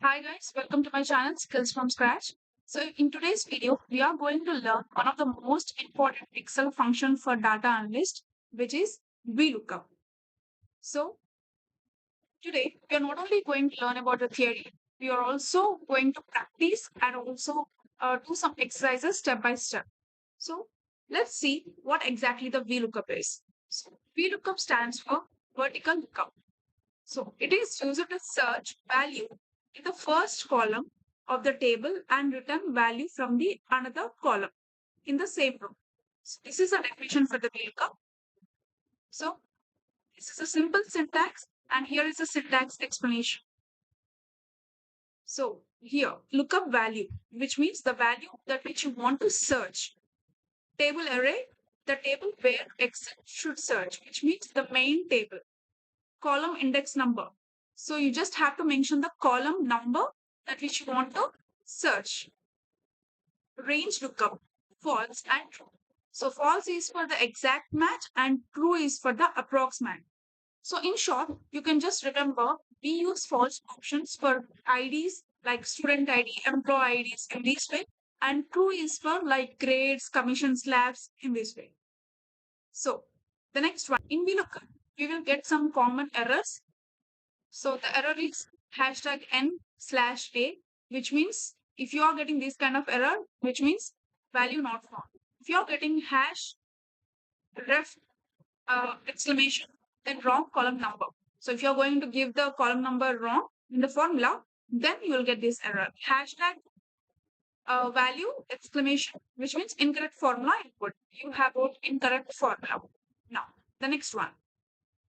Hi guys, welcome to my channel Skills from Scratch. So in today's video, we are going to learn one of the most important Excel function for data analyst, which is Vlookup. So today, we are not only going to learn about the theory, we are also going to practice and also do some exercises step by step. So let's see what exactly the Vlookup is. So Vlookup stands for vertical lookup. So it is used to search value in the first column of the table and return value from the another column in the same row. So this is a definition for the VLOOKUP. So this is a simple syntax and here is a syntax explanation. So here lookup value, which means the value that which you want to search. Table array, the table where Excel should search, which means the main table. Column index number. So you just have to mention the column number that which you want to search. Range lookup, false and true. So false is for the exact match and true is for the approximate. So in short, you can just remember we use false options for IDs like student ID, employee IDs in this way, and true is for like grades, commission slabs in this way. So the next one, in VLOOKUP, we will get some common errors. So the error is hashtag n/a, which means if you are getting this kind of error, which means value not found. If you are getting hash ref exclamation, then wrong column number. So if you are going to give the column number wrong in the formula, then you will get this error. Hashtag value exclamation, which means incorrect formula input. You have got incorrect formula. Now, the next one.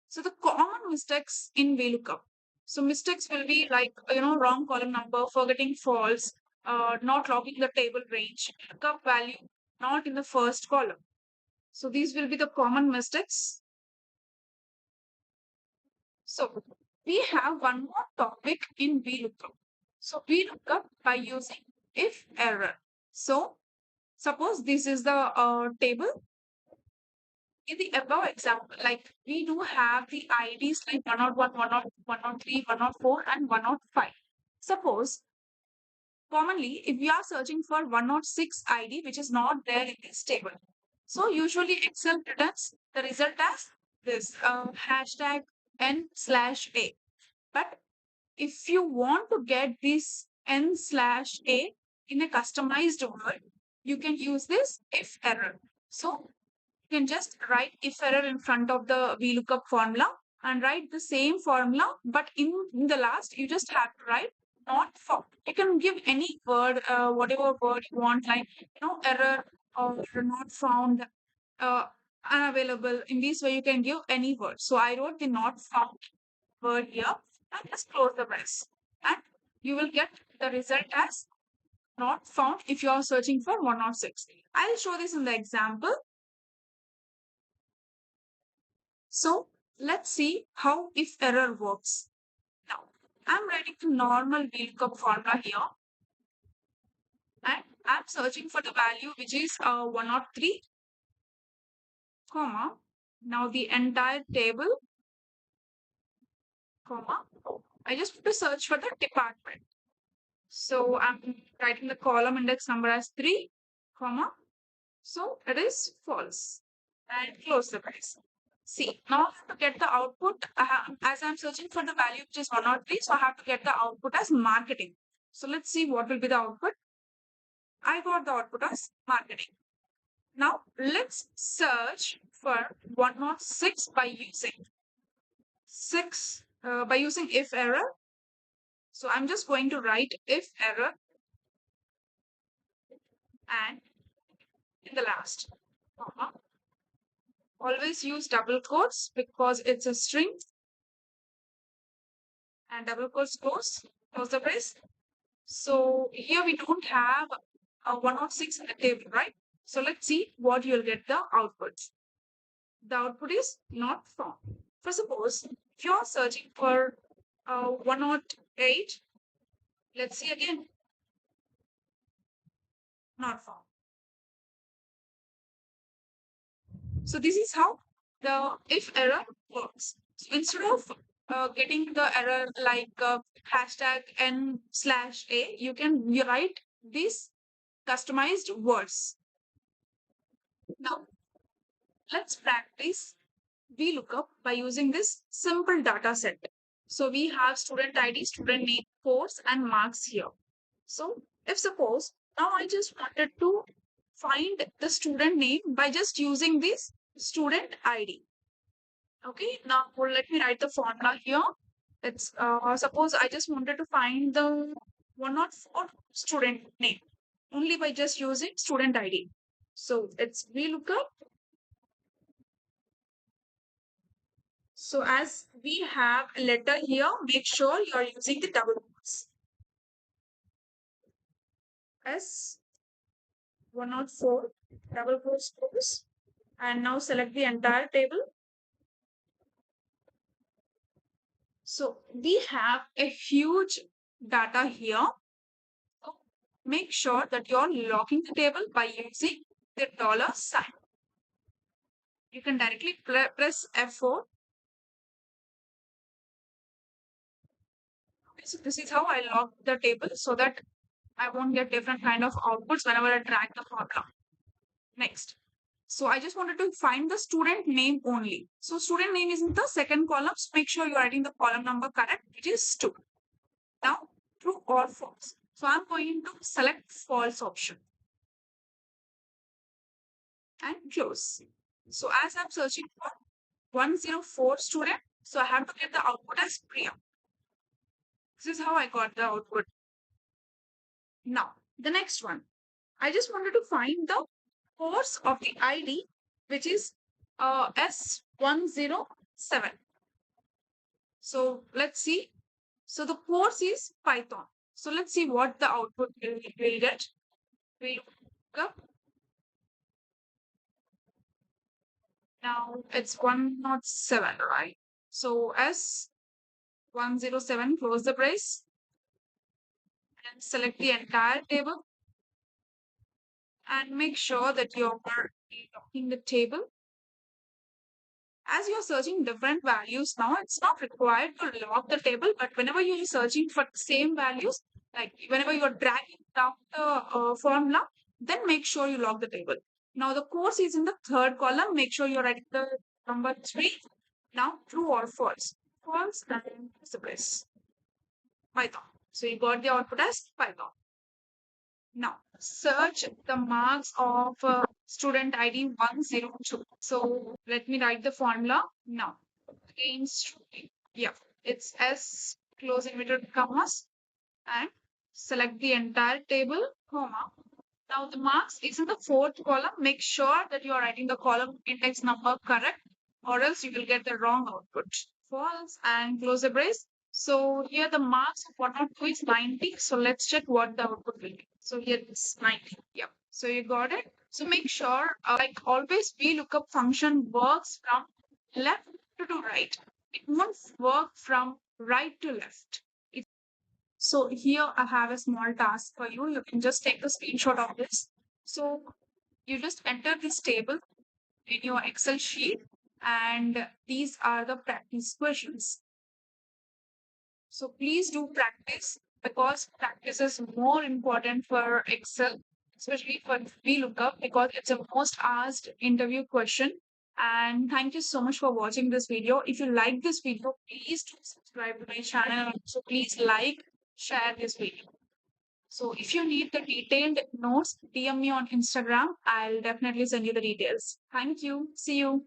So the common mistakes in VLOOKUP. So mistakes will be like, wrong column number, forgetting false, not logging the table range, lookup value not in the first column. So these will be the common mistakes. So we have one more topic in VLOOKUP. So VLOOKUP by using if error. So suppose this is the table. In the above example, like we do have the IDs like 101, 103, 104, and 105. Suppose commonly, if we are searching for 106 ID, which is not there in this table, so usually Excel returns the result as this hashtag n/a. But if you want to get this n/a in a customized word, you can use this if error. So you can just write if error in front of the VLOOKUP formula and write the same formula, but in the last, you just have to write not found. You can give any word, whatever word you want, like, error or not found, uh, unavailable. In this way, you can give any word. So I wrote the not found word here and just close the brace. And you will get the result as not found if you are searching for 106. I'll show this in the example. So let's see how if error works. Now, I'm writing the normal VLOOKUP formula here and I'm searching for the value which is 103, comma. Now the entire table, comma. I just want to search for the department. So I'm writing the column index number as 3, comma. So it is false. And close the brace. See, now to get the output, as I'm searching for the value which is 103, so I have to get the output as marketing. So let's see what will be the output. I got the output as marketing. Now let's search for 106 by using if error. So I'm just going to write if error and in the last, comma. Always use double quotes because it's a string and double quotes close the brace. So here we don't have a 106 in the table, right? So let's see what you'll get the output. The output is not found. For suppose if you're searching for 108, let's see again, not found. So this is how the if error works. So instead of getting the error like hashtag n/a, you write these customized words. Now let's practice VLOOKUP by using this simple data set. So we have student ID, student name, course, and marks here. So if suppose now I just wanted to find the student name by just using this student ID. Okay, now let me write the formula here. It's suppose I just wanted to find the 104 student name only by just using student ID. So it's VLOOKUP. So as we have a letter here, make sure you are using the double quotes. S 104 double quotes, and now select the entire table. So we have a huge data here. Make sure that you're locking the table by using the dollar sign. You can directly press F4. So this is how I lock the table so that I won't get different kind of outputs whenever I drag the formula. Next. So I just wanted to find the student name only. So student name is in the second column. So make sure you're writing the column number correct, which is 2. Now, true or false. So I'm going to select false option and close. So as I'm searching for 104 student, so I have to get the output as Priya. This is how I got the output. Now, the next one. I just wanted to find the course of the ID, which is S107. So let's see. So the course is Python. So let's see what the output will get. We look up. Now it's 107, right? So S107, close the brace and select the entire table and make sure that you're locking the table. As you're searching different values now, it's not required to lock the table, but whenever you're searching for the same values, like whenever you're dragging down the formula, then make sure you lock the table. Now the course is in the third column. Make sure you're writing the number 3. Now true or false. False, and press Python. So you got the output as Python. Now search the marks of student ID 102. So let me write the formula now. Again, yeah, it's S close inverted commas and select the entire table, comma. Now the marks is in the fourth column. Make sure that you are writing the column index number correct, or else you will get the wrong output. False and close the brace. So here the marks of 102 is 90. So let's check what the output will be. So here it's 90. Yep. So you got it. So make sure, like always, VLOOKUP function works from left to right. It won't work from right to left. So here I have a small task for you. You can just take a screenshot of this. So you just enter this table in your Excel sheet, and these are the practice questions. So please do practice, because practice is more important for Excel, especially for VLOOKUP, because it's a most asked interview question. And thank you so much for watching this video. If you like this video, please do subscribe to my channel. So please like, share this video. So if you need the detailed notes, DM me on Instagram. I'll definitely send you the details. Thank you. See you.